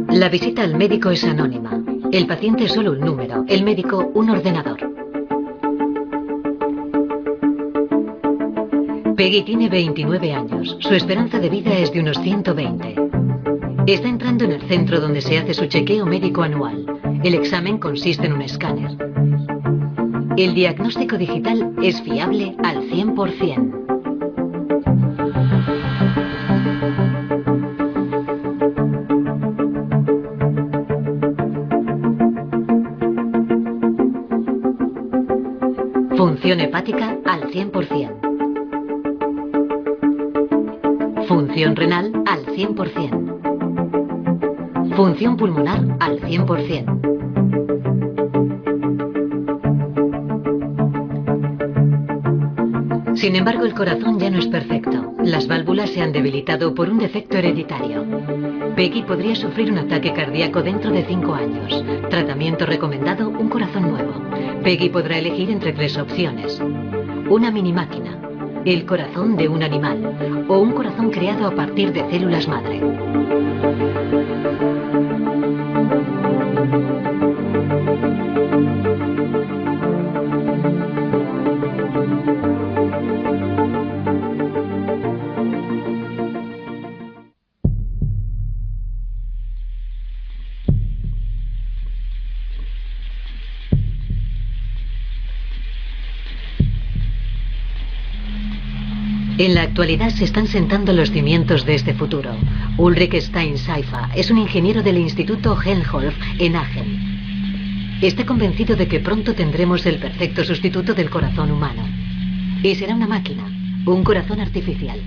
La visita al médico es anónima. El paciente es solo un número, el médico un ordenador. Peggy tiene 29 años. Su esperanza de vida es de unos 120. Está entrando en el centro donde se hace su chequeo médico anual. El examen consiste en un escáner. El diagnóstico digital es fiable al 100%. Función hepática al 100%. Función renal al 100%. Función pulmonar al 100%. Sin embargo, el corazón ya no es perfecto. Las válvulas se han debilitado por un defecto hereditario. Peggy podría sufrir un ataque cardíaco dentro de 5 años. Tratamiento recomendado, un corazón nuevo. Peggy podrá elegir entre 3 opciones. Una mini máquina, el corazón de un animal o un corazón creado a partir de células madre. En la actualidad se están sentando los cimientos de este futuro. Ulrich Stein-Seifer es un ingeniero del Instituto Helmholtz en Aachen. Está convencido de que pronto tendremos el perfecto sustituto del corazón humano. Y será una máquina, un corazón artificial.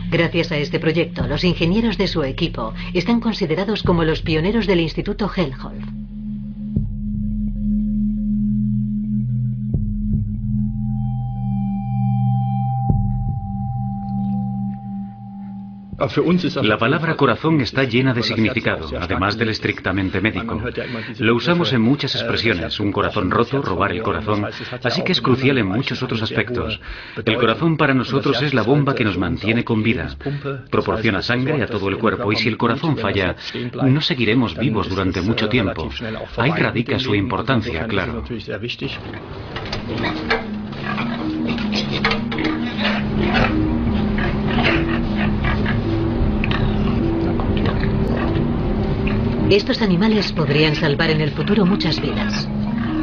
Gracias a este proyecto, los ingenieros de su equipo están considerados como los pioneros del Instituto Helmholtz. La palabra corazón está llena de significado, además del estrictamente médico. Lo usamos en muchas expresiones, un corazón roto, robar el corazón, así que es crucial en muchos otros aspectos. El corazón para nosotros es la bomba que nos mantiene con vida. Proporciona sangre a todo el cuerpo y si el corazón falla, no seguiremos vivos durante mucho tiempo. Ahí radica su importancia, claro. Estos animales podrían salvar en el futuro muchas vidas.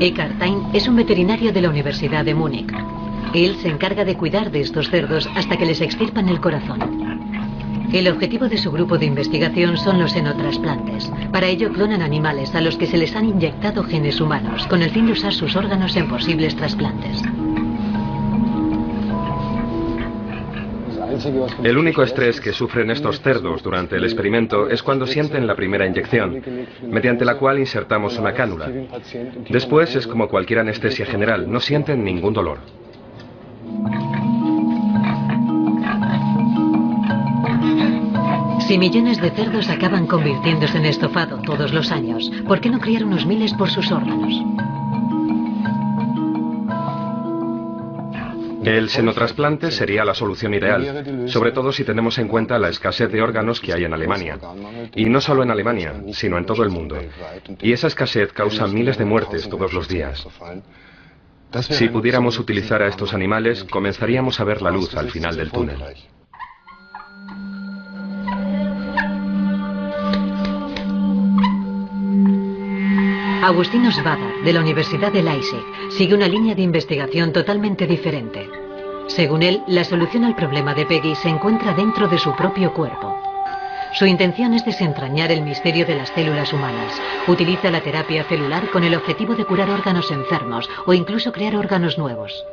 Eckhard Tain es un veterinario de la Universidad de Múnich. Él se encarga de cuidar de estos cerdos hasta que les extirpan el corazón. El objetivo de su grupo de investigación son los xenotrasplantes. Para ello clonan animales a los que se les han inyectado genes humanos, con el fin de usar sus órganos en posibles trasplantes. El único estrés que sufren estos cerdos durante el experimento es cuando sienten la primera inyección, mediante la cual insertamos una cánula. Después es como cualquier anestesia general, no sienten ningún dolor. Si millones de cerdos acaban convirtiéndose en estofado todos los años, ¿por qué no criar unos miles por sus órganos? El xenotrasplante sería la solución ideal, sobre todo si tenemos en cuenta la escasez de órganos que hay en Alemania. Y no solo en Alemania, sino en todo el mundo. Y esa escasez causa miles de muertes todos los días. Si pudiéramos utilizar a estos animales, comenzaríamos a ver la luz al final del túnel. Agustinus Bader, de la Universidad de Leipzig, sigue una línea de investigación totalmente diferente. Según él, la solución al problema de Peggy se encuentra dentro de su propio cuerpo. Su intención es desentrañar el misterio de las células humanas. Utiliza la terapia celular con el objetivo de curar órganos enfermos o incluso crear órganos nuevos.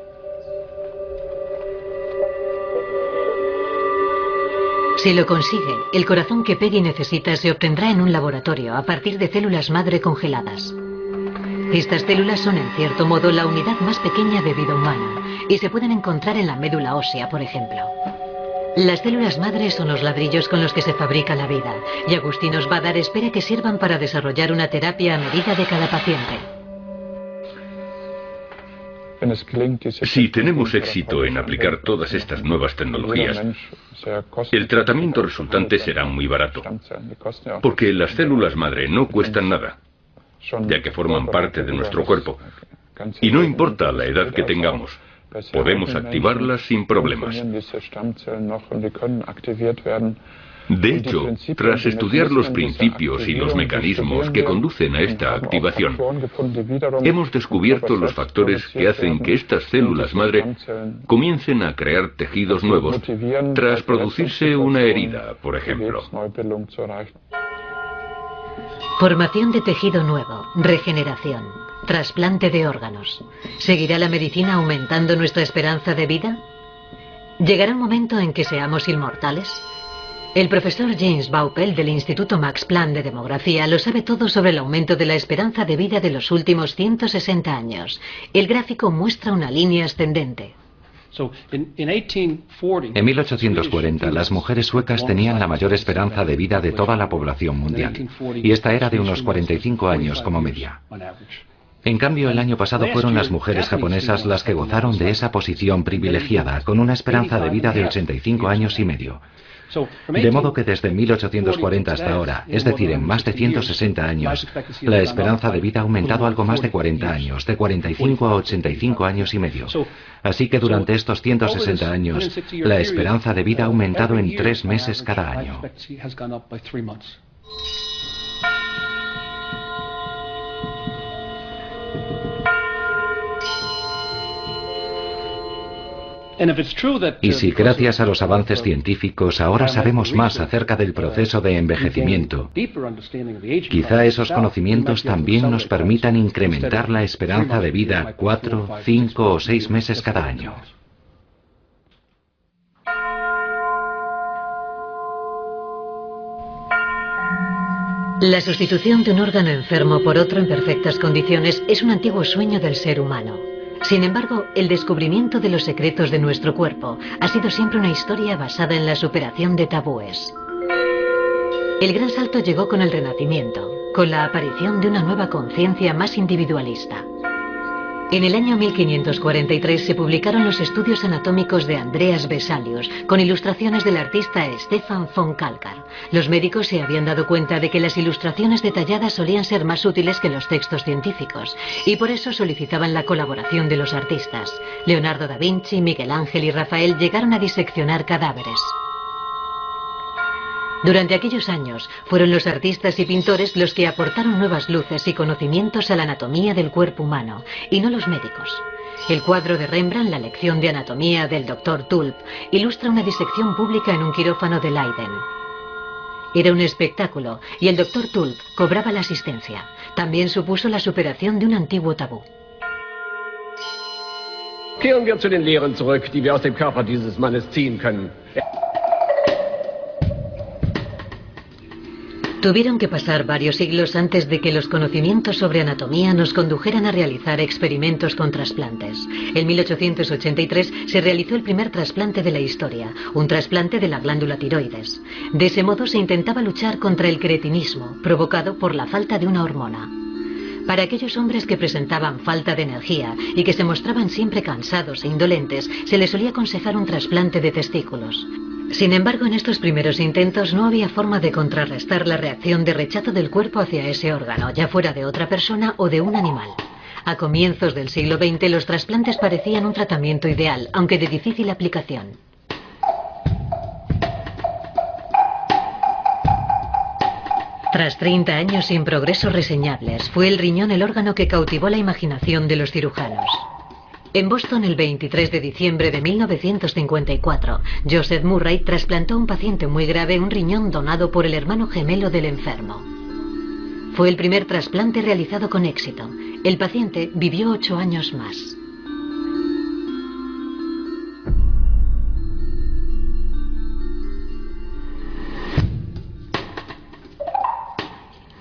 Si lo consigue, el corazón que Peggy necesita se obtendrá en un laboratorio a partir de células madre congeladas. Estas células son en cierto modo la unidad más pequeña de vida humana y se pueden encontrar en la médula ósea, por ejemplo. Las células madre son los ladrillos con los que se fabrica la vida, y Agustín Osbadar espera que sirvan para desarrollar una terapia a medida de cada paciente. Si tenemos éxito en aplicar todas estas nuevas tecnologías, el tratamiento resultante será muy barato, porque las células madre no cuestan nada, ya que forman parte de nuestro cuerpo, y no importa la edad que tengamos, podemos activarlas sin problemas. De hecho, tras estudiar los principios y los mecanismos que conducen a esta activación, hemos descubierto los factores que hacen que estas células madre comiencen a crear tejidos nuevos tras producirse una herida, por ejemplo. Formación de tejido nuevo, regeneración, trasplante de órganos. ¿Seguirá la medicina aumentando nuestra esperanza de vida? ¿Llegará un momento en que seamos inmortales? El profesor James Baupel del Instituto Max Planck de Demografía lo sabe todo sobre el aumento de la esperanza de vida de los últimos 160 años. El gráfico muestra una línea ascendente. En 1840, las mujeres suecas tenían la mayor esperanza de vida de toda la población mundial, y esta era de unos 45 años como media. En cambio, el año pasado fueron las mujeres japonesas las que gozaron de esa posición privilegiada, con una esperanza de vida de 85 años y medio. De modo que desde 1840 hasta ahora, es decir, en más de 160 años, la esperanza de vida ha aumentado algo más de 40 años, de 45 a 85 años y medio. Así que durante estos 160 años, la esperanza de vida ha aumentado en 3 meses cada año. Y si gracias a los avances científicos ahora sabemos más acerca del proceso de envejecimiento, quizá esos conocimientos también nos permitan incrementar la esperanza de vida 4, 5 o 6 meses cada año. La sustitución de un órgano enfermo por otro en perfectas condiciones es un antiguo sueño del ser humano. Sin embargo, el descubrimiento de los secretos de nuestro cuerpo ha sido siempre una historia basada en la superación de tabúes. El gran salto llegó con el Renacimiento, con la aparición de una nueva conciencia más individualista. En el año 1543 se publicaron los estudios anatómicos de Andreas Vesalius, con ilustraciones del artista Stefan von Kalkar. Los médicos se habían dado cuenta de que las ilustraciones detalladas solían ser más útiles que los textos científicos, y por eso solicitaban la colaboración de los artistas. Leonardo da Vinci, Miguel Ángel y Rafael llegaron a diseccionar cadáveres. Durante aquellos años, fueron los artistas y pintores los que aportaron nuevas luces y conocimientos a la anatomía del cuerpo humano, y no los médicos. El cuadro de Rembrandt, La lección de anatomía del Dr. Tulp, ilustra una disección pública en un quirófano de Leiden. Era un espectáculo, y el Dr. Tulp cobraba la asistencia. También supuso la superación de un antiguo tabú. Kehren wir zu den Lehren zurück, die wir aus dem Körper dieses Mannes ziehen können. Tuvieron que pasar varios siglos antes de que los conocimientos sobre anatomía nos condujeran a realizar experimentos con trasplantes. En 1883 se realizó el primer trasplante de la historia, un trasplante de la glándula tiroides. De ese modo se intentaba luchar contra el cretinismo, provocado por la falta de una hormona. Para aquellos hombres que presentaban falta de energía y que se mostraban siempre cansados e indolentes, se les solía aconsejar un trasplante de testículos. Sin embargo, en estos primeros intentos no había forma de contrarrestar la reacción de rechazo del cuerpo hacia ese órgano, ya fuera de otra persona o de un animal. A comienzos del siglo XX, los trasplantes parecían un tratamiento ideal, aunque de difícil aplicación. Tras 30 años sin progresos reseñables, fue el riñón el órgano que cautivó la imaginación de los cirujanos. En Boston, el 23 de diciembre de 1954, Joseph Murray trasplantó a un paciente muy grave un riñón donado por el hermano gemelo del enfermo. Fue el primer trasplante realizado con éxito. El paciente vivió 8 años más.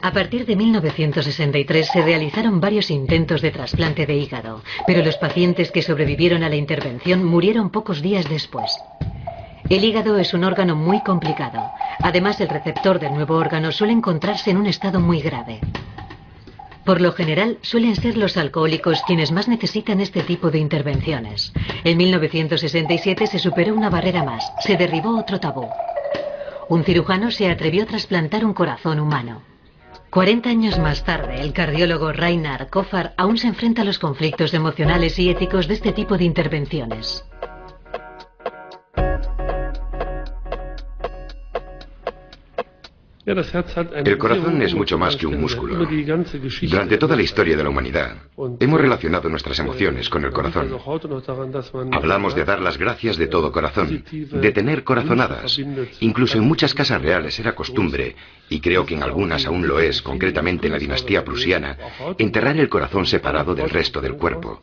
A partir de 1963 se realizaron varios intentos de trasplante de hígado, pero los pacientes que sobrevivieron a la intervención murieron pocos días después. El hígado es un órgano muy complicado. Además, el receptor del nuevo órgano suele encontrarse en un estado muy grave. Por lo general, suelen ser los alcohólicos quienes más necesitan este tipo de intervenciones. En 1967 se superó una barrera más, se derribó otro tabú. Un cirujano se atrevió a trasplantar un corazón humano. 40 años más tarde, el cardiólogo Reinhard Koffar aún se enfrenta a los conflictos emocionales y éticos de este tipo de intervenciones. El corazón es mucho más que un músculo. Durante toda la historia de la humanidad, hemos relacionado nuestras emociones con el corazón. Hablamos de dar las gracias de todo corazón, de tener corazonadas. Incluso en muchas casas reales era costumbre, y creo que en algunas aún lo es, concretamente en la dinastía prusiana, enterrar el corazón separado del resto del cuerpo.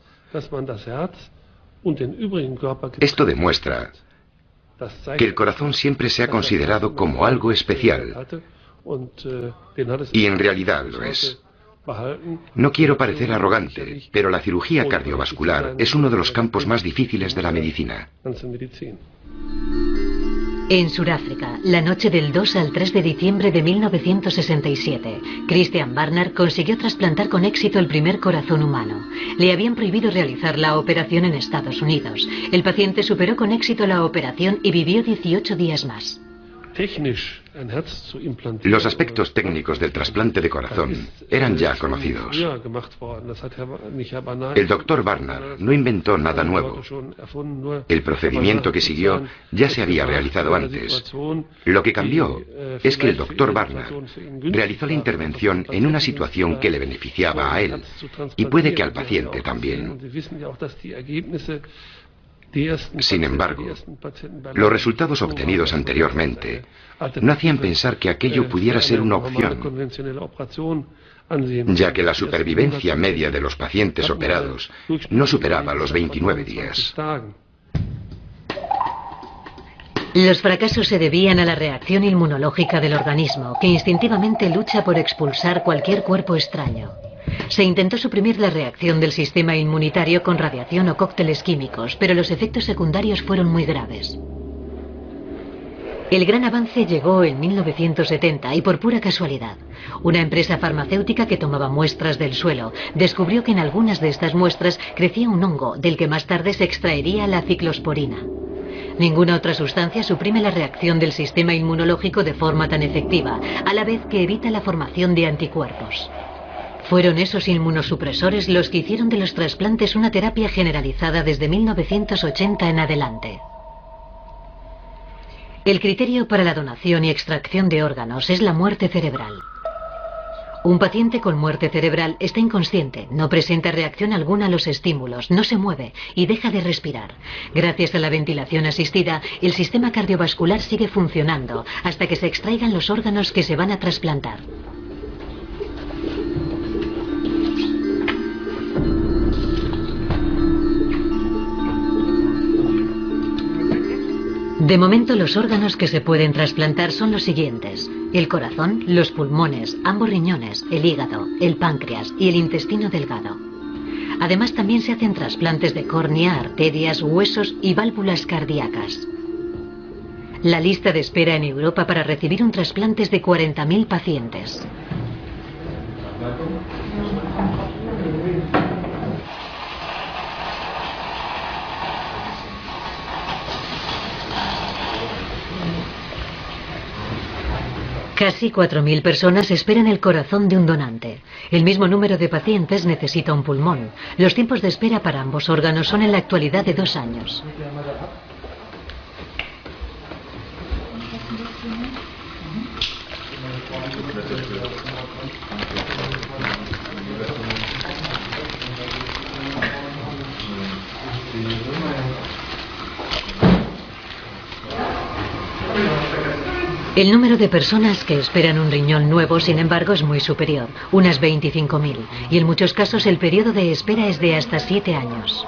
Esto demuestra que el corazón siempre se ha considerado como algo especial, y en realidad lo es. No quiero parecer arrogante, pero la cirugía cardiovascular es uno de los campos más difíciles de la medicina. En Sudáfrica, la noche del 2 al 3 de diciembre de 1967, Christian Barnard consiguió trasplantar con éxito el primer corazón humano. Le habían prohibido realizar la operación en Estados Unidos. El paciente superó con éxito la operación y vivió 18 días más. Los aspectos técnicos del trasplante de corazón eran ya conocidos. El doctor Barnard no inventó nada nuevo. El procedimiento que siguió ya se había realizado antes. Lo que cambió es que el doctor Barnard realizó la intervención en una situación que le beneficiaba a él y puede que al paciente también. Sin embargo, los resultados obtenidos anteriormente no hacían pensar que aquello pudiera ser una opción, ya que la supervivencia media de los pacientes operados no superaba los 29 días. Los fracasos se debían a la reacción inmunológica del organismo, que instintivamente lucha por expulsar cualquier cuerpo extraño. Se intentó suprimir la reacción del sistema inmunitario con radiación o cócteles químicos, pero los efectos secundarios fueron muy graves. El gran avance llegó en 1970 y por pura casualidad. Una empresa farmacéutica que tomaba muestras del suelo descubrió que en algunas de estas muestras crecía un hongo del que más tarde se extraería la ciclosporina. Ninguna otra sustancia suprime la reacción del sistema inmunológico de forma tan efectiva, a la vez que evita la formación de anticuerpos. Fueron esos inmunosupresores los que hicieron de los trasplantes una terapia generalizada desde 1980 en adelante. El criterio para la donación y extracción de órganos es la muerte cerebral. Un paciente con muerte cerebral está inconsciente, no presenta reacción alguna a los estímulos, no se mueve y deja de respirar. Gracias a la ventilación asistida, el sistema cardiovascular sigue funcionando hasta que se extraigan los órganos que se van a trasplantar. De momento, los órganos que se pueden trasplantar son los siguientes: el corazón, los pulmones, ambos riñones, el hígado, el páncreas y el intestino delgado. Además, también se hacen trasplantes de córnea, arterias, huesos y válvulas cardíacas. La lista de espera en Europa para recibir un trasplante es de 40.000 pacientes. Casi 4.000 personas esperan el corazón de un donante. El mismo número de pacientes necesita un pulmón. Los tiempos de espera para ambos órganos son en la actualidad de 2 años. El número de personas que esperan un riñón nuevo, sin embargo, es muy superior, unas 25.000, y en muchos casos el periodo de espera es de hasta 7 años.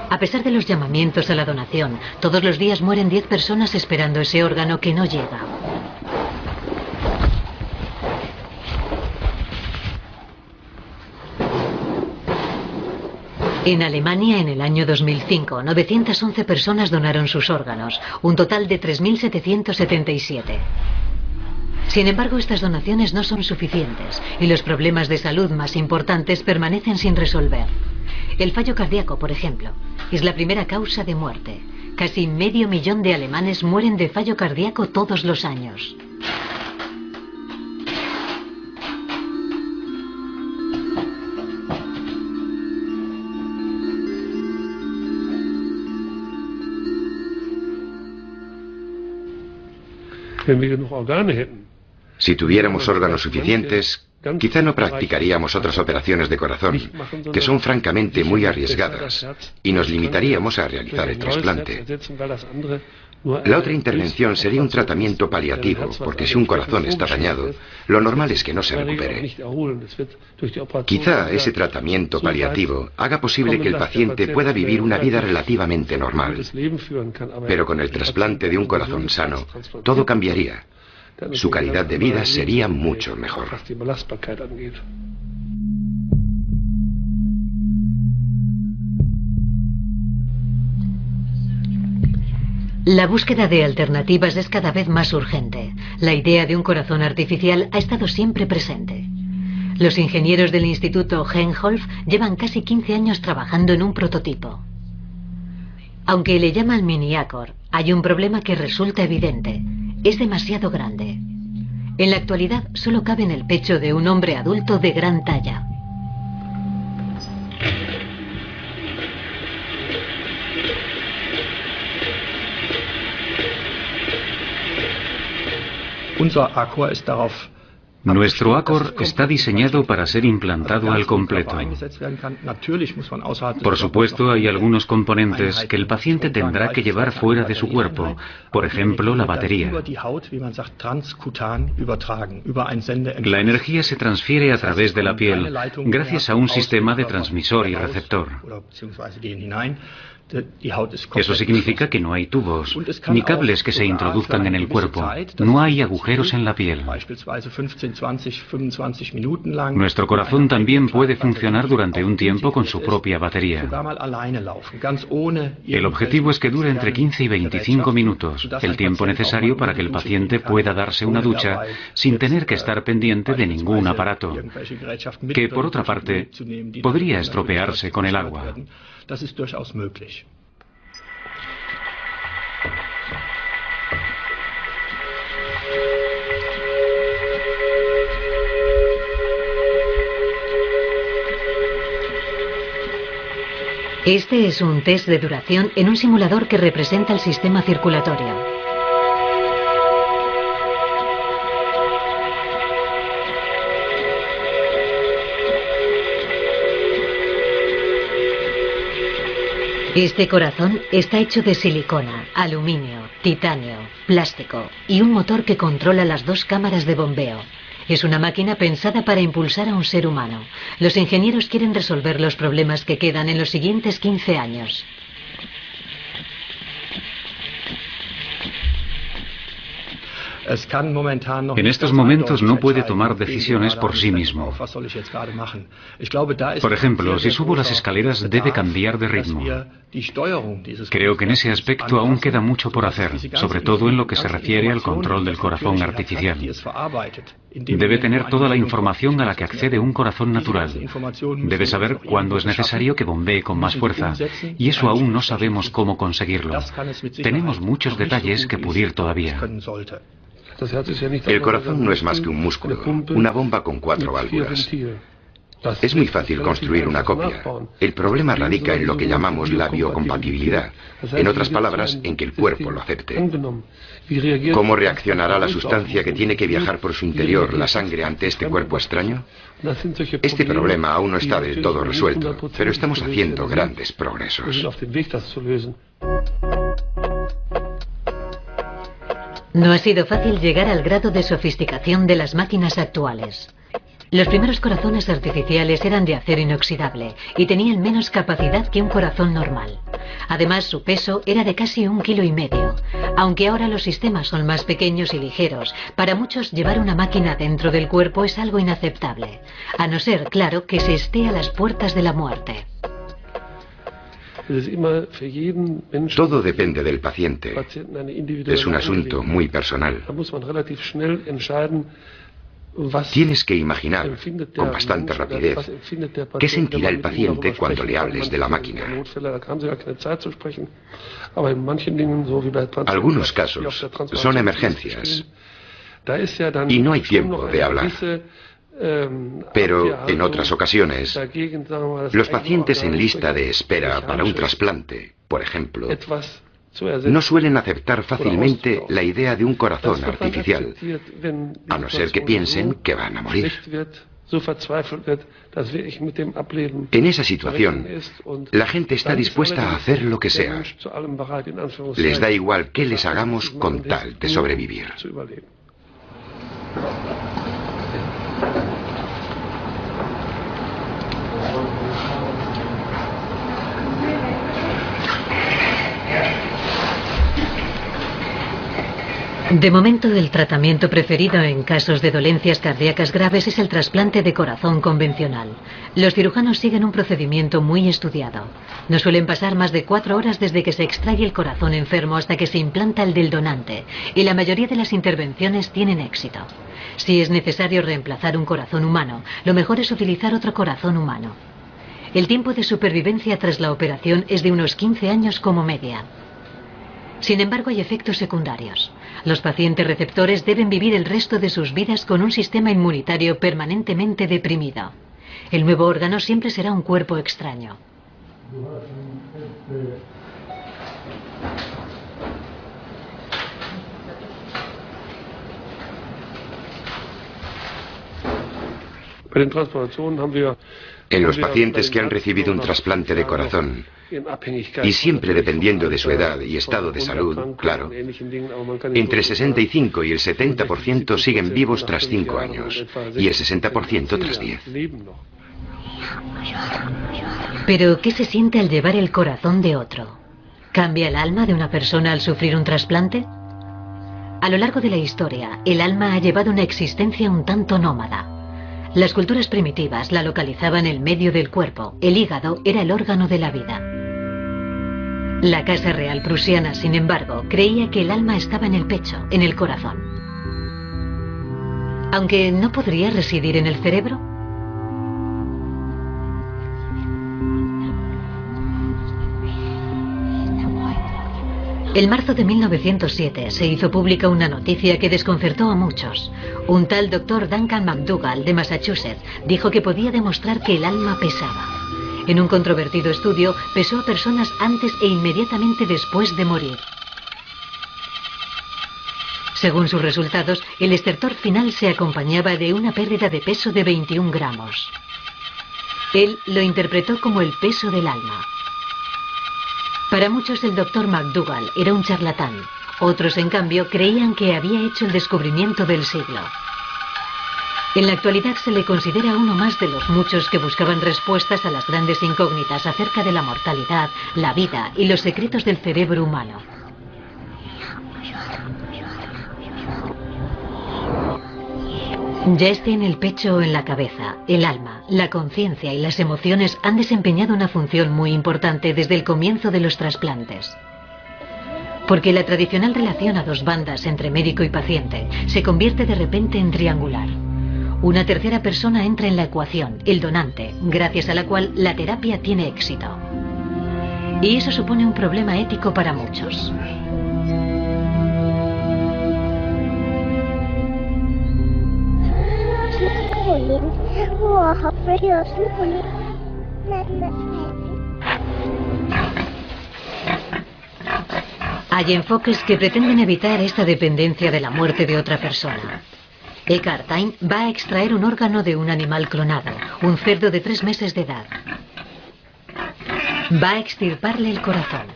A pesar de los llamamientos a la donación, todos los días mueren 10 personas esperando ese órgano que no llega. En Alemania, en el año 2005, 911 personas donaron sus órganos, un total de 3.777. Sin embargo, estas donaciones no son suficientes y los problemas de salud más importantes permanecen sin resolver. El fallo cardíaco, por ejemplo, es la primera causa de muerte. Casi 500.000 de alemanes mueren de fallo cardíaco todos los años. Si tuviéramos órganos suficientes, quizá no practicaríamos otras operaciones de corazón, que son francamente muy arriesgadas, y nos limitaríamos a realizar el trasplante. La otra intervención sería un tratamiento paliativo, porque si un corazón está dañado, lo normal es que no se recupere. Quizá ese tratamiento paliativo haga posible que el paciente pueda vivir una vida relativamente normal. Pero con el trasplante de un corazón sano, todo cambiaría. Su calidad de vida sería mucho mejor. La búsqueda de alternativas es cada vez más urgente. La idea de un corazón artificial ha estado siempre presente. Los ingenieros del Instituto Helmholtz llevan casi 15 años trabajando en un prototipo. Aunque le llaman miniacor, hay un problema que resulta evidente. Es demasiado grande. En la actualidad solo cabe en el pecho de un hombre adulto de gran talla. Nuestro Accor está diseñado para ser implantado al completo. Por supuesto, hay algunos componentes que el paciente tendrá que llevar fuera de su cuerpo, por ejemplo, la batería. La energía se transfiere a través de la piel, gracias a un sistema de transmisor y receptor. Eso significa que no hay tubos, ni cables que se introduzcan en el cuerpo. No hay agujeros en la piel. Nuestro corazón también puede funcionar durante un tiempo con su propia batería. El objetivo es que dure entre 15 y 25 minutos, el tiempo necesario para que el paciente pueda darse una ducha sin tener que estar pendiente de ningún aparato, que por otra parte podría estropearse con el agua. Das ist durchaus möglich. Este es un test de duración en un simulador que representa el sistema circulatorio. Este corazón está hecho de silicona, aluminio, titanio, plástico y un motor que controla las dos cámaras de bombeo. Es una máquina pensada para impulsar a un ser humano. Los ingenieros quieren resolver los problemas que quedan en los siguientes 15 años. En estos momentos no puede tomar decisiones por sí mismo. Por ejemplo, si subo las escaleras debe cambiar de ritmo. Creo que en ese aspecto aún queda mucho por hacer, sobre todo en lo que se refiere al control del corazón artificial. Debe tener toda la información a la que accede un corazón natural. Debe saber cuándo es necesario que bombee con más fuerza, y eso aún no sabemos cómo conseguirlo. Tenemos muchos detalles que pulir todavía. El corazón no es más que un músculo, una bomba con 4 válvulas. Es muy fácil construir una copia. El problema radica en lo que llamamos la biocompatibilidad. En otras palabras, en que el cuerpo lo acepte. ¿Cómo reaccionará la sustancia que tiene que viajar por su interior, la sangre, ante este cuerpo extraño? Este problema aún no está del todo resuelto, pero estamos haciendo grandes progresos. No ha sido fácil llegar al grado de sofisticación de las máquinas actuales. Los primeros corazones artificiales eran de acero inoxidable y tenían menos capacidad que un corazón normal. Además, su peso era de casi 1,5 kilos. Aunque ahora los sistemas son más pequeños y ligeros, para muchos llevar una máquina dentro del cuerpo es algo inaceptable, a no ser, claro, que se esté a las puertas de la muerte. Todo depende del paciente. Es un asunto muy personal. Tienes que imaginar, con bastante rapidez, qué sentirá el paciente cuando le hables de la máquina. Algunos casos son emergencias y no hay tiempo de hablar. Pero en otras ocasiones, los pacientes en lista de espera para un trasplante, por ejemplo, no suelen aceptar fácilmente la idea de un corazón artificial, a no ser que piensen que van a morir. En esa situación, la gente está dispuesta a hacer lo que sea. Les da igual qué les hagamos con tal de sobrevivir. De momento, el tratamiento preferido en casos de dolencias cardíacas graves es el trasplante de corazón convencional. Los cirujanos siguen un procedimiento muy estudiado. No suelen pasar más de 4 horas desde que se extrae el corazón enfermo hasta que se implanta el del donante, y la mayoría de las intervenciones tienen éxito. Si es necesario reemplazar un corazón humano, lo mejor es utilizar otro corazón humano. El tiempo de supervivencia tras la operación es de unos 15 años como media. Sin embargo, hay efectos secundarios. Los pacientes receptores deben vivir el resto de sus vidas con un sistema inmunitario permanentemente deprimido. El nuevo órgano siempre será un cuerpo extraño. En los pacientes que han recibido un trasplante de corazón, y siempre dependiendo de su edad y estado de salud, claro, entre el 65 y el 70% siguen vivos tras 5 años, y el 60% tras 10. ¿Pero qué se siente al llevar el corazón de otro? ¿Cambia el alma de una persona al sufrir un trasplante? A lo largo de la historia, el alma ha llevado una existencia un tanto nómada. Las culturas primitivas la localizaban en el medio del cuerpo. El hígado era el órgano de la vida. La Casa Real prusiana, sin embargo, creía que el alma estaba en el pecho, en el corazón. Aunque no podría residir en el cerebro. En marzo de 1907 se hizo pública una noticia que desconcertó a muchos. Un tal Dr. Duncan McDougall de Massachusetts dijo que podía demostrar que el alma pesaba. En un controvertido estudio, pesó a personas antes e inmediatamente después de morir. Según sus resultados, el estertor final se acompañaba de una pérdida de peso de 21 gramos. Él lo interpretó como el peso del alma. Para muchos el Dr. McDougall era un charlatán. Otros, en cambio, creían que había hecho el descubrimiento del siglo. En la actualidad se le considera uno más de los muchos que buscaban respuestas a las grandes incógnitas acerca de la mortalidad, la vida y los secretos del cerebro humano. Ya esté en el pecho o en la cabeza, el alma, la conciencia y las emociones han desempeñado una función muy importante desde el comienzo de los trasplantes. Porque la tradicional relación a dos bandas entre médico y paciente se convierte de repente en triangular. Una tercera persona entra en la ecuación, el donante, gracias a la cual la terapia tiene éxito. Y eso supone un problema ético para muchos. Hay enfoques que pretenden evitar esta dependencia de la muerte de otra persona. Eckhart Tolle va a extraer un órgano de un animal clonado, un cerdo de 3 meses de edad. Va a extirparle el corazón.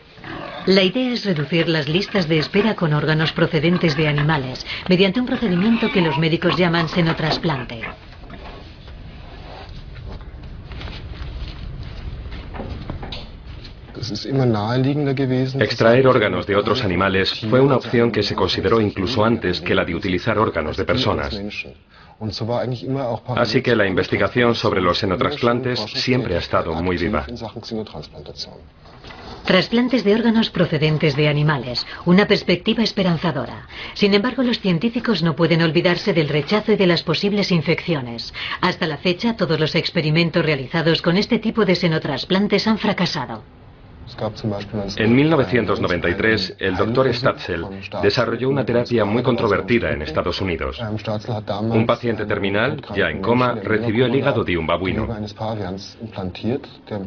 La idea es reducir las listas de espera con órganos procedentes de animales mediante un procedimiento que los médicos llaman xenotrasplante. Extraer órganos de otros animales fue una opción que se consideró incluso antes que la de utilizar órganos de personas. Así que la investigación sobre los xenotrasplantes siempre ha estado muy viva. Trasplantes de órganos procedentes de animales, una perspectiva esperanzadora. Sin embargo, los científicos no pueden olvidarse del rechazo y de las posibles infecciones. Hasta la fecha, todos los experimentos realizados con este tipo de senotrasplantes han fracasado. En 1993, el Dr. Statzel desarrolló una terapia muy controvertida en Estados Unidos. Un paciente terminal, ya en coma, recibió el hígado de un babuino.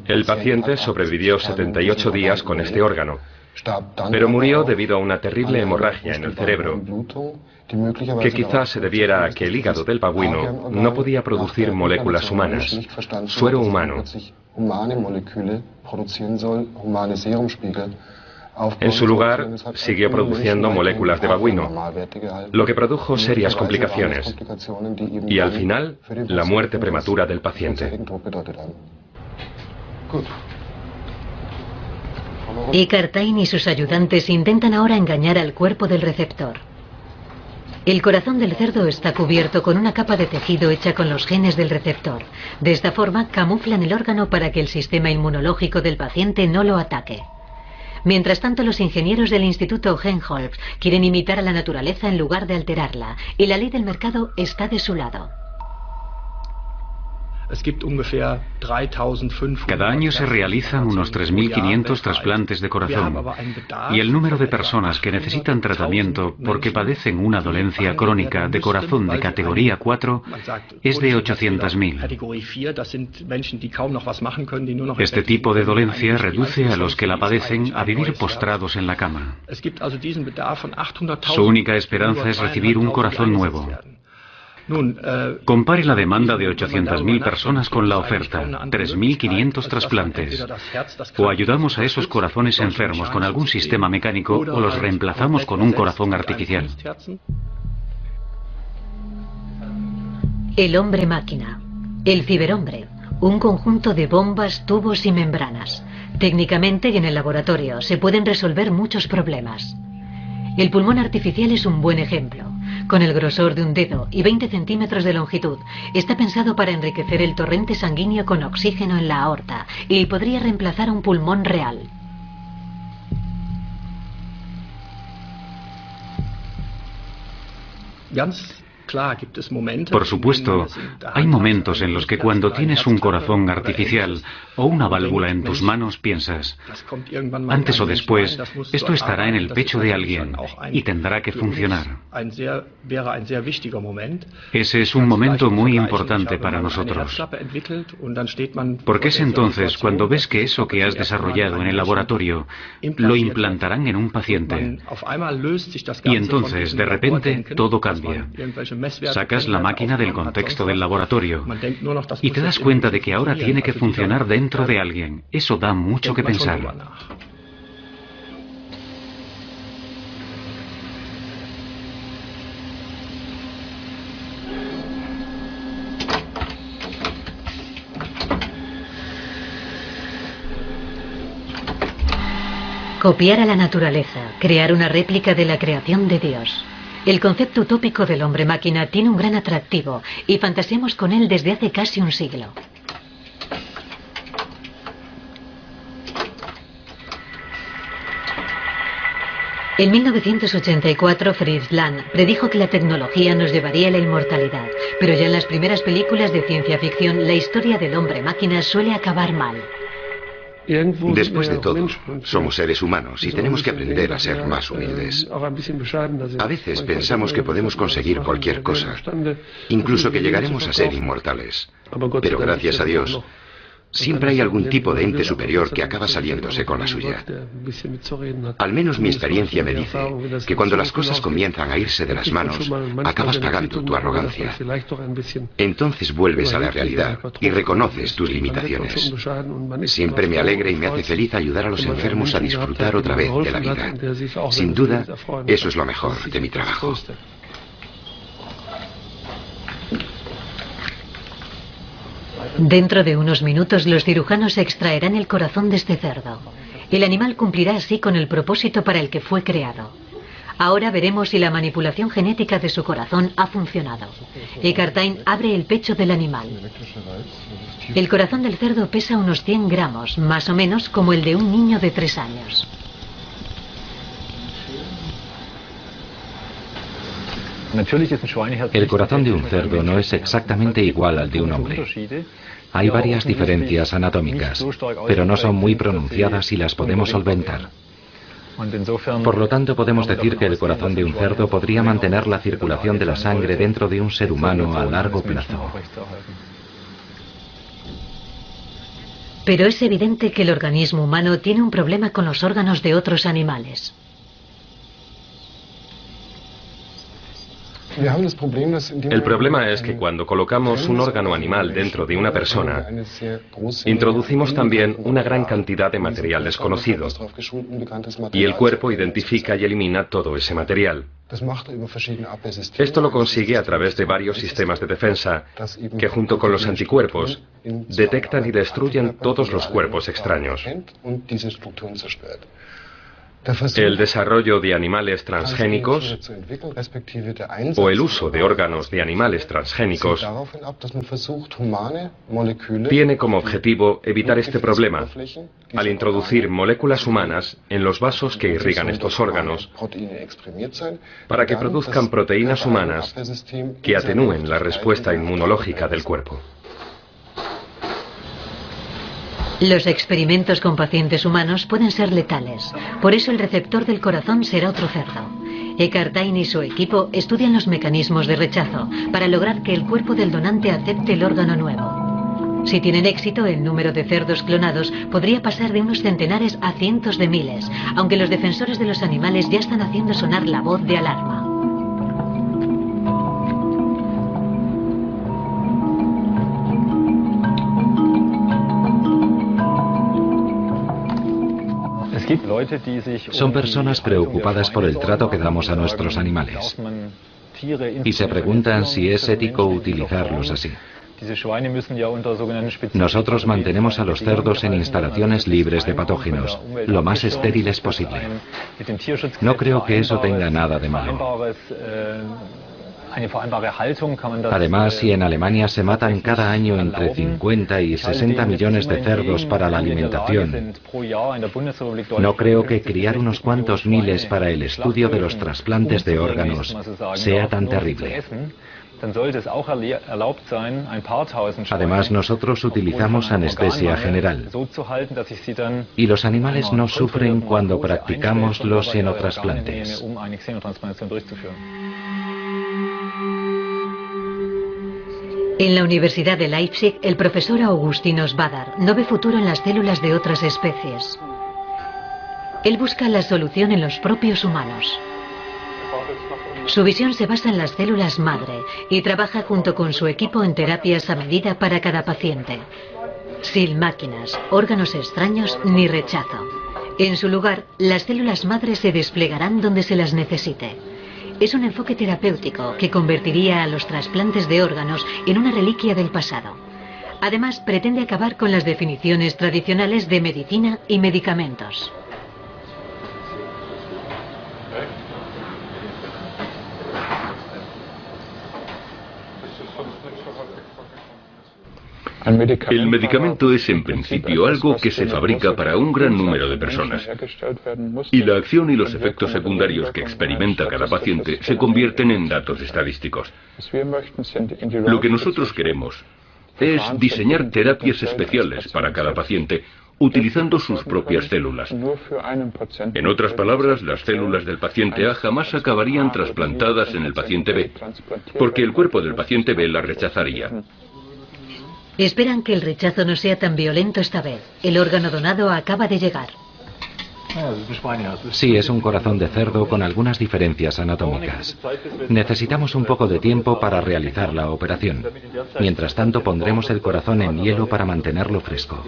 El paciente sobrevivió 78 días con este órgano, pero murió debido a una terrible hemorragia en el cerebro, que quizás se debiera a que el hígado del babuino no podía producir moléculas humanas, suero humano. En su lugar, siguió produciendo moléculas de babuino, lo que produjo serias complicaciones y, al final, la muerte prematura del paciente. Eckhart Tain y sus ayudantes intentan ahora engañar al cuerpo del receptor. El corazón del cerdo está cubierto con una capa de tejido hecha con los genes del receptor. De esta forma, camuflan el órgano para que el sistema inmunológico del paciente no lo ataque. Mientras tanto, los ingenieros del Instituto Helmholtz quieren imitar a la naturaleza en lugar de alterarla, y la ley del mercado está de su lado. Cada año se realizan unos 3.500 trasplantes de corazón y el número de personas que necesitan tratamiento porque padecen una dolencia crónica de corazón de categoría 4 es de 800.000. Este tipo de dolencia reduce a los que la padecen a vivir postrados en la cama. Su única esperanza es recibir un corazón nuevo. Compare la demanda de 800.000 personas con la oferta, 3.500 trasplantes. O ayudamos a esos corazones enfermos con algún sistema mecánico o los reemplazamos con un corazón artificial. El hombre máquina, el ciberhombre, un conjunto de bombas, tubos y membranas. Técnicamente y en el laboratorio se pueden resolver muchos problemas. El pulmón artificial es un buen ejemplo. Con el grosor de un dedo y 20 centímetros de longitud, está pensado para enriquecer el torrente sanguíneo con oxígeno en la aorta y podría reemplazar a un pulmón real. Por supuesto, hay momentos en los que cuando tienes un corazón artificial o una válvula en tus manos piensas, antes o después, esto estará en el pecho de alguien y tendrá que funcionar. Ese es un momento muy importante para nosotros, porque es entonces cuando ves que eso que has desarrollado en el laboratorio lo implantarán en un paciente. Y entonces, de repente, todo cambia. Sacas la máquina del contexto del laboratorio y te das cuenta de que ahora tiene que funcionar dentro de alguien. Eso da mucho que pensar. Copiar a la naturaleza, crear una réplica de la creación de Dios. El concepto utópico del hombre-máquina tiene un gran atractivo y fantaseamos con él desde hace casi un siglo. En 1984, Fritz Lang predijo que la tecnología nos llevaría a la inmortalidad, pero ya en las primeras películas de ciencia ficción, la historia del hombre-máquina suele acabar mal. Después de todo, somos seres humanos y tenemos que aprender a ser más humildes. A veces pensamos que podemos conseguir cualquier cosa, incluso que llegaremos a ser inmortales. Pero gracias a Dios, siempre hay algún tipo de ente superior que acaba saliéndose con la suya. Al menos mi experiencia me dice que cuando las cosas comienzan a irse de las manos, acabas pagando tu arrogancia. Entonces vuelves a la realidad y reconoces tus limitaciones. Siempre me alegra y me hace feliz ayudar a los enfermos a disfrutar otra vez de la vida. Sin duda, eso es lo mejor de mi trabajo. Dentro de unos minutos los cirujanos extraerán el corazón de este cerdo. El animal cumplirá así con el propósito para el que fue creado. Ahora veremos si la manipulación genética de su corazón ha funcionado. Eckhart Tolle abre el pecho del animal. El corazón del cerdo pesa unos 100 gramos, más o menos como el de un niño de 3 años. El corazón de un cerdo no es exactamente igual al de un hombre. Hay varias diferencias anatómicas, pero no son muy pronunciadas y las podemos solventar. Por lo tanto, podemos decir que el corazón de un cerdo podría mantener la circulación de la sangre dentro de un ser humano a largo plazo. Pero es evidente que el organismo humano tiene un problema con los órganos de otros animales. El problema es que cuando colocamos un órgano animal dentro de una persona, introducimos también una gran cantidad de material desconocido, y el cuerpo identifica y elimina todo ese material. Esto lo consigue a través de varios sistemas de defensa que, junto con los anticuerpos, detectan y destruyen todos los cuerpos extraños. El desarrollo de animales transgénicos o el uso de órganos de animales transgénicos tiene como objetivo evitar este problema al introducir moléculas humanas en los vasos que irrigan estos órganos para que produzcan proteínas humanas que atenúen la respuesta inmunológica del cuerpo. Los experimentos con pacientes humanos pueden ser letales, por eso el receptor del corazón será otro cerdo. Eckhart Tolle y su equipo estudian los mecanismos de rechazo para lograr que el cuerpo del donante acepte el órgano nuevo. Si tienen éxito, el número de cerdos clonados podría pasar de unos centenares a cientos de miles, aunque los defensores de los animales ya están haciendo sonar la voz de alarma. Son personas preocupadas por el trato que damos a nuestros animales y se preguntan si es ético utilizarlos así. Nosotros mantenemos a los cerdos en instalaciones libres de patógenos, lo más estériles posible. No creo que eso tenga nada de malo. Además, si en Alemania se matan cada año entre 50 y 60 millones de cerdos para la alimentación, no creo que criar unos cuantos miles para el estudio de los trasplantes de órganos sea tan terrible. Además, nosotros utilizamos anestesia general y los animales no sufren cuando practicamos los xenotrasplantes. En la Universidad de Leipzig, el profesor Augustinus Bader no ve futuro en las células de otras especies. Él busca la solución en los propios humanos. Su visión se basa en las células madre y trabaja junto con su equipo en terapias a medida para cada paciente. Sin máquinas, órganos extraños ni rechazo. En su lugar, las células madre se desplegarán donde se las necesite. Es un enfoque terapéutico que convertiría a los trasplantes de órganos en una reliquia del pasado. Además, pretende acabar con las definiciones tradicionales de medicina y medicamentos. El medicamento es en principio algo que se fabrica para un gran número de personas y la acción y los efectos secundarios que experimenta cada paciente se convierten en datos estadísticos. Lo que nosotros queremos es diseñar terapias especiales para cada paciente utilizando sus propias células. En otras palabras, las células del paciente A jamás acabarían trasplantadas en el paciente B, porque el cuerpo del paciente B las rechazaría. Esperan que el rechazo no sea tan violento esta vez. El órgano donado acaba de llegar. Sí, es un corazón de cerdo con algunas diferencias anatómicas. Necesitamos un poco de tiempo para realizar la operación. Mientras tanto, pondremos el corazón en hielo para mantenerlo fresco.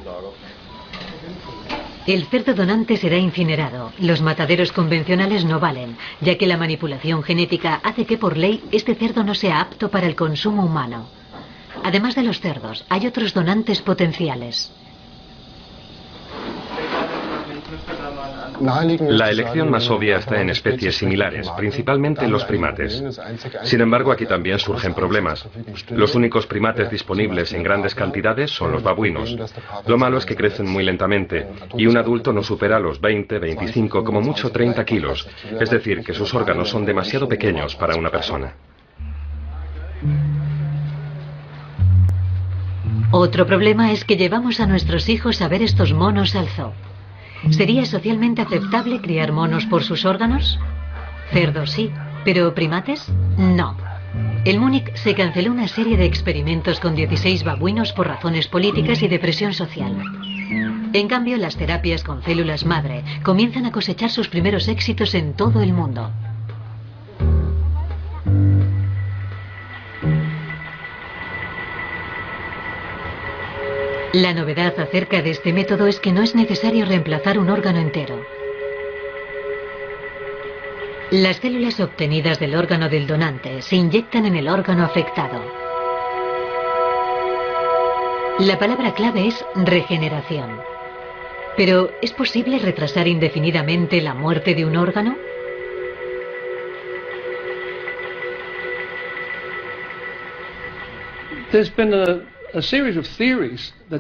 El cerdo donante será incinerado. Los mataderos convencionales no valen, ya que la manipulación genética hace que por ley este cerdo no sea apto para el consumo humano. Además de los cerdos, hay otros donantes potenciales. La elección más obvia está en especies similares, principalmente en los primates. Sin embargo, aquí también surgen problemas. Los únicos primates disponibles en grandes cantidades son los babuinos. Lo malo es que crecen muy lentamente y un adulto no supera los 20, 25, como mucho 30 kilos. Es decir, que sus órganos son demasiado pequeños para una persona. Otro problema es que llevamos a nuestros hijos a ver estos monos al zoo. ¿Sería socialmente aceptable criar monos por sus órganos? Cerdos sí, pero primates no. En Múnich se canceló una serie de experimentos con 16 babuinos por razones políticas y de presión social. En cambio, las terapias con células madre comienzan a cosechar sus primeros éxitos en todo el mundo. La novedad acerca de este método es que no es necesario reemplazar un órgano entero. Las células obtenidas del órgano del donante se inyectan en el órgano afectado. La palabra clave es regeneración. Pero, ¿es posible retrasar indefinidamente la muerte de un órgano?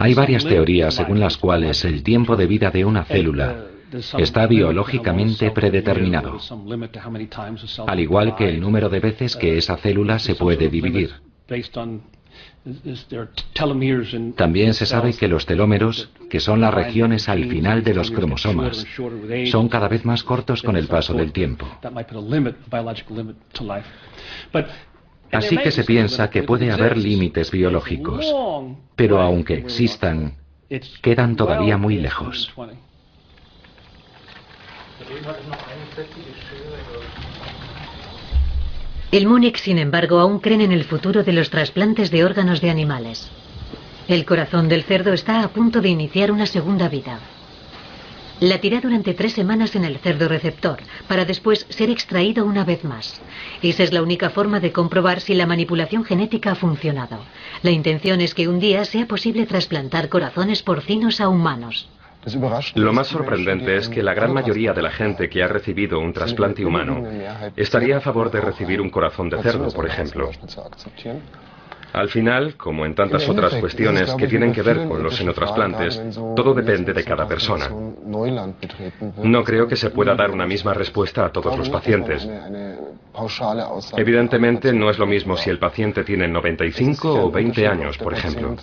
Hay varias teorías según las cuales el tiempo de vida de una célula está biológicamente predeterminado, al igual que el número de veces que esa célula se puede dividir. También se sabe que los telómeros, que son las regiones al final de los cromosomas, son cada vez más cortos con el paso del tiempo. Así que se piensa que puede haber límites biológicos, pero aunque existan, quedan todavía muy lejos. El Múnich, sin embargo, aún creen en el futuro de los trasplantes de órganos de animales. El corazón del cerdo está a punto de iniciar una segunda vida. Latirá durante 3 semanas en el cerdo receptor, para después ser extraído una vez más. Esa es la única forma de comprobar si la manipulación genética ha funcionado. La intención es que un día sea posible trasplantar corazones porcinos a humanos. Lo más sorprendente es que la gran mayoría de la gente que ha recibido un trasplante humano estaría a favor de recibir un corazón de cerdo, por ejemplo. Al final, como en tantas otras cuestiones que tienen que ver con los xenotrasplantes, todo depende de cada persona. No creo que se pueda dar una misma respuesta a todos los pacientes. Evidentemente, no es lo mismo si el paciente tiene 95 o 20 años, por ejemplo.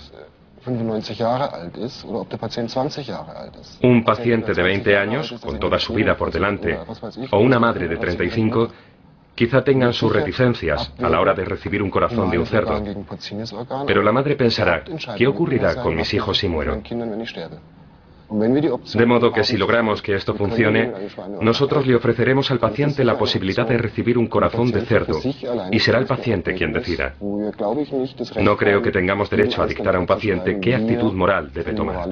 Un paciente de 20 años, con toda su vida por delante, o una madre de 35, quizá tengan sus reticencias a la hora de recibir un corazón de un cerdo. Pero la madre pensará, ¿qué ocurrirá con mis hijos si muero? De modo que si logramos que esto funcione, nosotros le ofreceremos al paciente la posibilidad de recibir un corazón de cerdo y será el paciente quien decida. No creo que tengamos derecho a dictar a un paciente qué actitud moral debe tomar.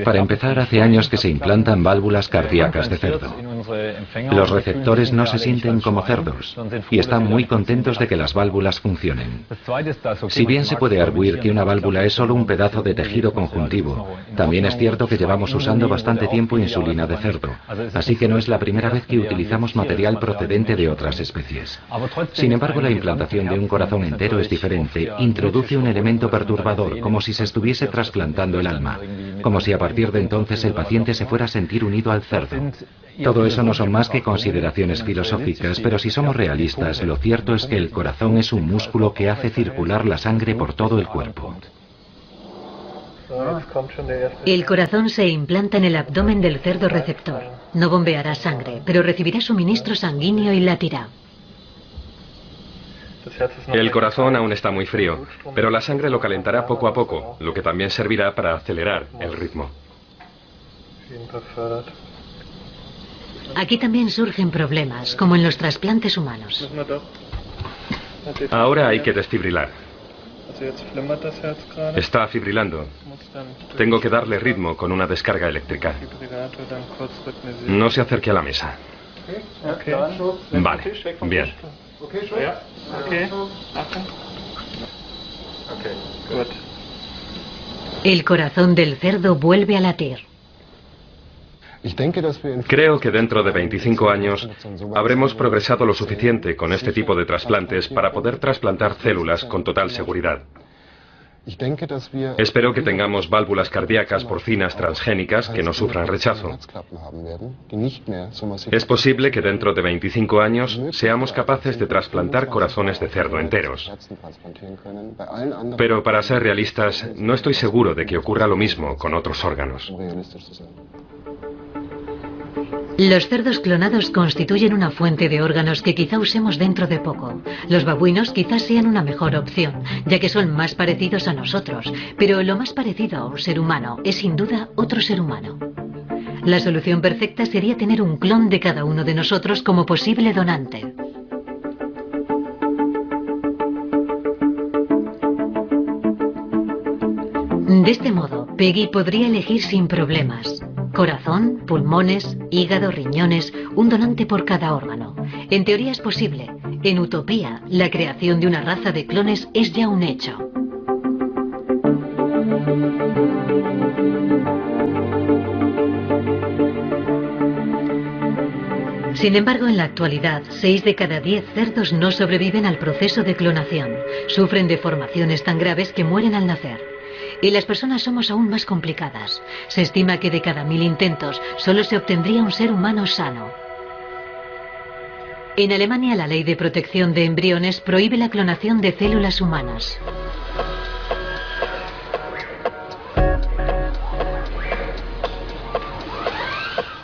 Para empezar, hace años que se implantan válvulas cardíacas de cerdo. Los receptores no se sienten como cerdos y están muy contentos de que las válvulas funcionen. Si bien se puede arguir que una válvula es solo un pedazo de tejido conjuntivo, también es cierto que llevamos usando bastante tiempo insulina de cerdo, así que no es la primera vez que utilizamos material procedente de otras especies. Sin embargo, la implantación de un corazón entero es diferente, introduce un elemento perturbador, como si se estuviese trasplantando el alma, como si a partir de entonces el paciente se fuera a sentir unido al cerdo. Todo eso no son más que consideraciones filosóficas, pero si somos realistas, lo cierto es que el corazón es un músculo que hace circular la sangre por todo el cuerpo. El corazón se implanta en el abdomen del cerdo receptor. No bombeará sangre, pero recibirá suministro sanguíneo y latirá. El corazón aún está muy frío, pero la sangre lo calentará poco a poco, lo que también servirá para acelerar el ritmo. Aquí también surgen problemas, como en los trasplantes humanos. Ahora hay que desfibrilar. Está fibrilando. Tengo que darle ritmo con una descarga eléctrica. No se acerque a la mesa. Vale, bien. El corazón del cerdo vuelve a latir. Creo que dentro de 25 años habremos progresado lo suficiente con este tipo de trasplantes para poder trasplantar células con total seguridad. Espero que tengamos válvulas cardíacas porcinas transgénicas que no sufran rechazo. Es posible que dentro de 25 años seamos capaces de trasplantar corazones de cerdo enteros. Pero para ser realistas, no estoy seguro de que ocurra lo mismo con otros órganos. Los cerdos clonados constituyen una fuente de órganos que quizá usemos dentro de poco. Los babuinos quizás sean una mejor opción, ya que son más parecidos a nosotros, pero lo más parecido a un ser humano es sin duda otro ser humano. La solución perfecta sería tener un clon de cada uno de nosotros como posible donante. De este modo, Peggy podría elegir sin problemas. Corazón, pulmones, hígado, riñones, un donante por cada órgano. En teoría es posible. En utopía, la creación de una raza de clones es ya un hecho. Sin embargo, en la actualidad, 6 de cada 10 cerdos no sobreviven al proceso de clonación. Sufren deformaciones tan graves que mueren al nacer. Y las personas somos aún más complicadas. Se estima que de cada 1000 intentos solo se obtendría un ser humano sano. En Alemania, la ley de protección de embriones prohíbe la clonación de células humanas.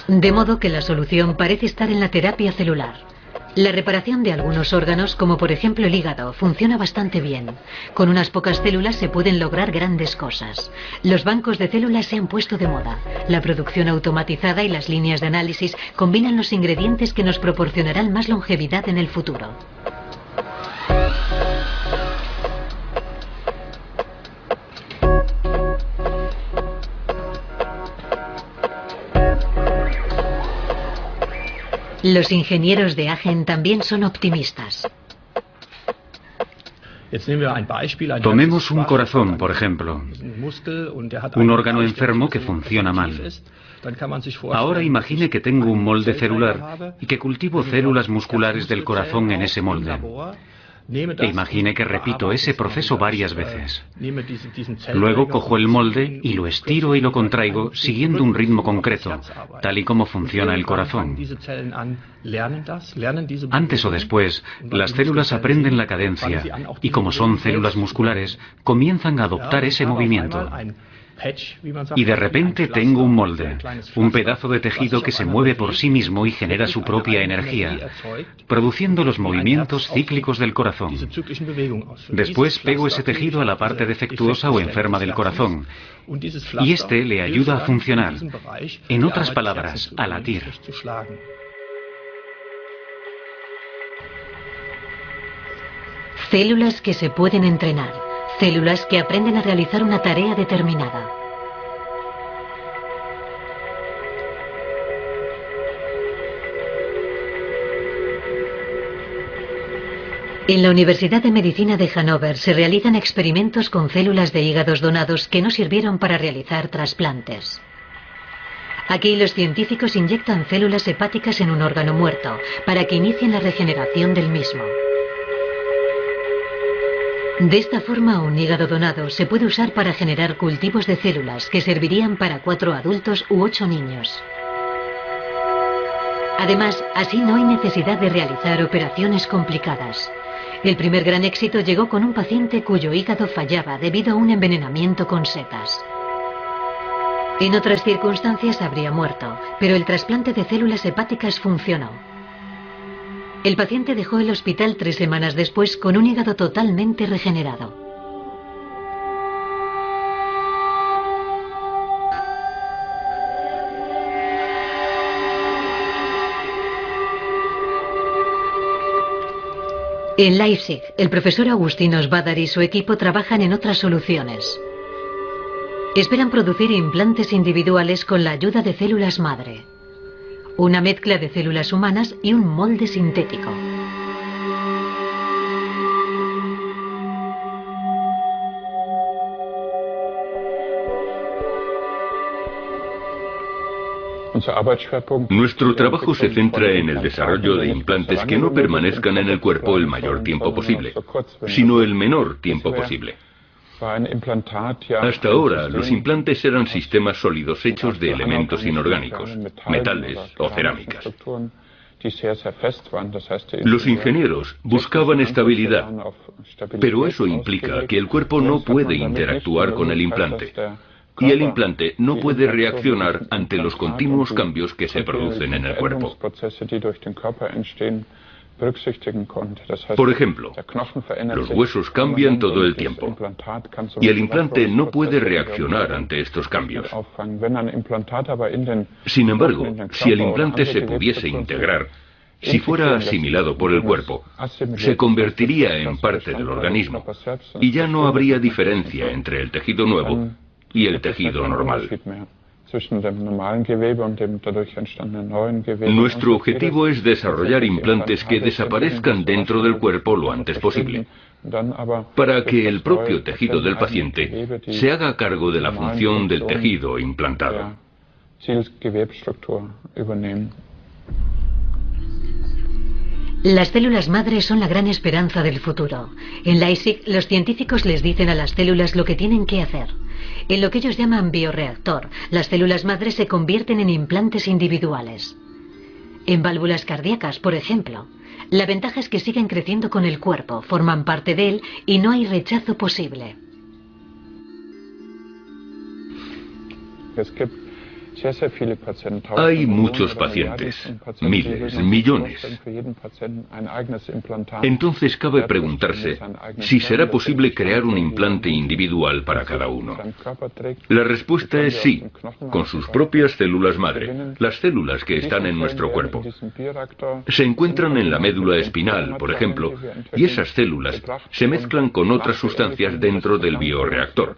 De modo que la solución parece estar en la terapia celular. La reparación de algunos órganos, como por ejemplo el hígado, funciona bastante bien. Con unas pocas células se pueden lograr grandes cosas. Los bancos de células se han puesto de moda. La producción automatizada y las líneas de análisis combinan los ingredientes que nos proporcionarán más longevidad en el futuro. Los ingenieros de Aachen también son optimistas. Tomemos un corazón, por ejemplo, un órgano enfermo que funciona mal. Ahora imagine que tengo un molde celular y que cultivo células musculares del corazón en ese molde. E imagine que repito ese proceso varias veces. Luego cojo el molde y lo estiro y lo contraigo siguiendo un ritmo concreto, tal y como funciona el corazón. Antes o después, las células aprenden la cadencia y como son células musculares, comienzan a adoptar ese movimiento. Y de repente tengo un molde, un pedazo de tejido que se mueve por sí mismo y genera su propia energía, produciendo los movimientos cíclicos del corazón. Después pego ese tejido a la parte defectuosa o enferma del corazón, y este le ayuda a funcionar, en otras palabras, a latir. Células que se pueden entrenar. Células que aprenden a realizar una tarea determinada. En la Universidad de Medicina de Hannover se realizan experimentos con células de hígados donados que no sirvieron para realizar trasplantes. Aquí los científicos inyectan células hepáticas en un órgano muerto para que inicien la regeneración del mismo. De esta forma, un hígado donado se puede usar para generar cultivos de células que servirían para 4 adultos u 8 niños. Además, así no hay necesidad de realizar operaciones complicadas. El primer gran éxito llegó con un paciente cuyo hígado fallaba debido a un envenenamiento con setas. En otras circunstancias habría muerto, pero el trasplante de células hepáticas funcionó. El paciente dejó el hospital 3 semanas después con un hígado totalmente regenerado. En Leipzig, el profesor Agustín Osbadar y su equipo trabajan en otras soluciones. Esperan producir implantes individuales con la ayuda de células madre. una mezcla de células humanas y un molde sintético. Nuestro trabajo se centra en el desarrollo de implantes que no permanezcan en el cuerpo el mayor tiempo posible, sino el menor tiempo posible. Hasta ahora, los implantes eran sistemas sólidos hechos de elementos inorgánicos, metales o cerámicas. Los ingenieros buscaban estabilidad, pero eso implica que el cuerpo no puede interactuar con el implante. Y el implante no puede reaccionar ante los continuos cambios que se producen en el cuerpo. Por ejemplo, los huesos cambian todo el tiempo y el implante no puede reaccionar ante estos cambios. Sin embargo, si el implante se pudiese integrar, si fuera asimilado por el cuerpo, se convertiría en parte del organismo y ya no habría diferencia entre el tejido nuevo y el tejido normal. Nuestro objetivo es desarrollar implantes que desaparezcan dentro del cuerpo lo antes posible, para que el propio tejido del paciente se haga cargo de la función del tejido implantado. Las células madre son la gran esperanza del futuro. En Leipzig, los científicos les dicen a las células lo que tienen que hacer. En lo que ellos llaman bioreactor, las células madre se convierten en implantes individuales. En válvulas cardíacas, por ejemplo, la ventaja es que siguen creciendo con el cuerpo, forman parte de él y no hay rechazo posible. Hay muchos pacientes, miles, millones. Entonces cabe preguntarse si será posible crear un implante individual para cada uno. La respuesta es sí, con sus propias células madre, las células que están en nuestro cuerpo. Se encuentran en la médula espinal, por ejemplo, y esas células se mezclan con otras sustancias dentro del bioreactor.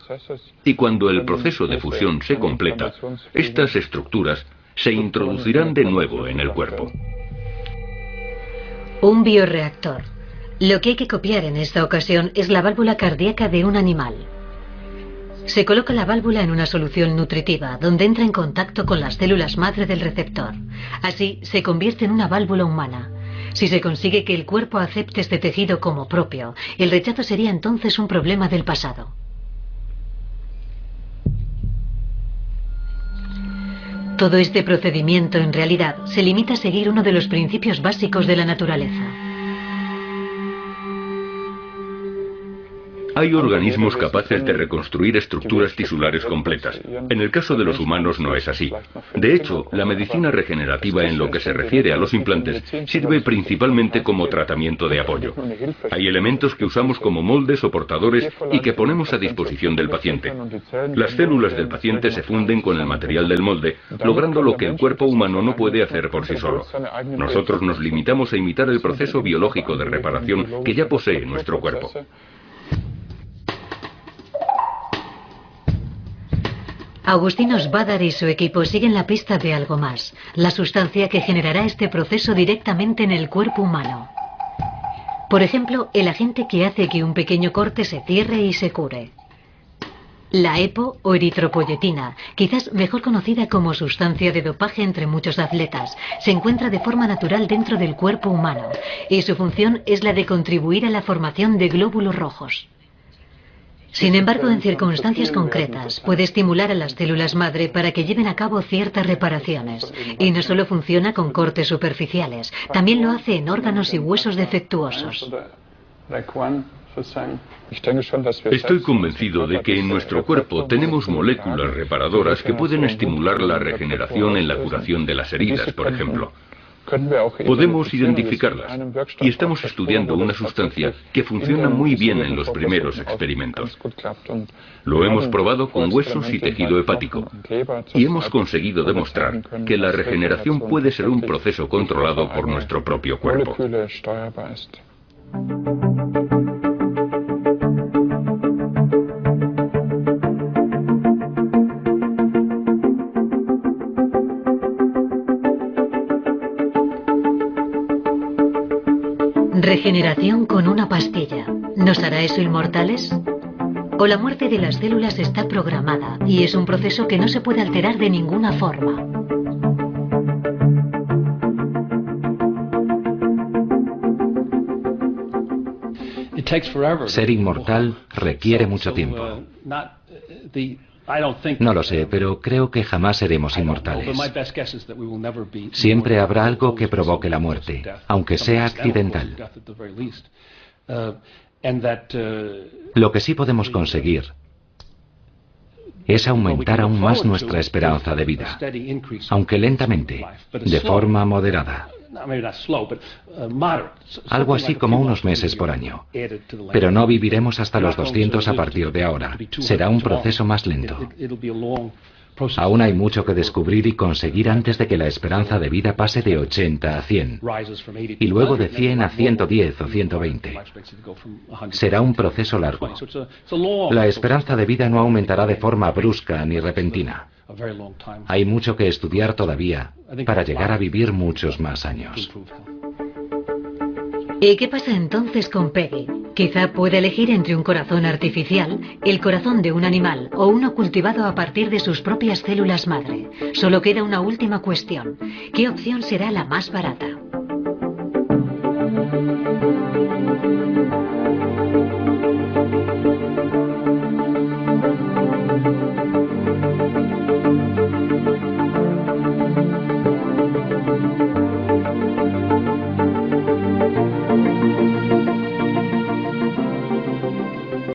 Y cuando el proceso de fusión se completa, estas estructuras se introducirán de nuevo en el cuerpo. Un bioreactor. Lo que hay que copiar en esta ocasión es la válvula cardíaca de un animal. Se coloca la válvula en una solución nutritiva, donde entra en contacto con las células madre del receptor. Así, se convierte en una válvula humana. Si se consigue que el cuerpo acepte este tejido como propio, el rechazo sería entonces un problema del pasado. Todo este procedimiento, en realidad, se limita a seguir uno de los principios básicos de la naturaleza. Hay organismos capaces de reconstruir estructuras tisulares completas. En el caso de los humanos no es así. De hecho, la medicina regenerativa en lo que se refiere a los implantes sirve principalmente como tratamiento de apoyo. Hay elementos que usamos como moldes o portadores y que ponemos a disposición del paciente. Las células del paciente se funden con el material del molde, logrando lo que el cuerpo humano no puede hacer por sí solo. Nosotros nos limitamos a imitar el proceso biológico de reparación que ya posee nuestro cuerpo. Agustino Sbadar y su equipo siguen la pista de algo más, la sustancia que generará este proceso directamente en el cuerpo humano. Por ejemplo, el agente que hace que un pequeño corte se cierre y se cure. La EPO o eritropoyetina, quizás mejor conocida como sustancia de dopaje entre muchos atletas, se encuentra de forma natural dentro del cuerpo humano y su función es la de contribuir a la formación de glóbulos rojos. Sin embargo, en circunstancias concretas, puede estimular a las células madre para que lleven a cabo ciertas reparaciones. Y no solo funciona con cortes superficiales, también lo hace en órganos y huesos defectuosos. Estoy convencido de que en nuestro cuerpo tenemos moléculas reparadoras que pueden estimular la regeneración en la curación de las heridas, por ejemplo. Podemos identificarlas y estamos estudiando una sustancia que funciona muy bien en los primeros experimentos. Lo hemos probado con huesos y tejido hepático y hemos conseguido demostrar que la regeneración puede ser un proceso controlado por nuestro propio cuerpo. Regeneración con una pastilla. ¿Nos hará eso inmortales? ¿O la muerte de las células está programada y es un proceso que no se puede alterar de ninguna forma? Ser inmortal requiere mucho tiempo. No lo sé, pero creo que jamás seremos inmortales. Siempre habrá algo que provoque la muerte, aunque sea accidental. Lo que sí podemos conseguir es aumentar aún más nuestra esperanza de vida, aunque lentamente, de forma moderada. Algo así como unos meses por año. Pero no viviremos hasta los 200 a partir de ahora. Será un proceso más lento. Aún hay mucho que descubrir y conseguir antes de que la esperanza de vida pase de 80 a 100. Y luego de 100 a 110 o 120. Será un proceso largo. La esperanza de vida no aumentará de forma brusca ni repentina. Hay mucho que estudiar todavía para llegar a vivir muchos más años. ¿Y qué pasa entonces con Peggy? Quizá pueda elegir entre un corazón artificial, el corazón de un animal o uno cultivado a partir de sus propias células madre. Solo queda una última cuestión. ¿Qué opción será la más barata?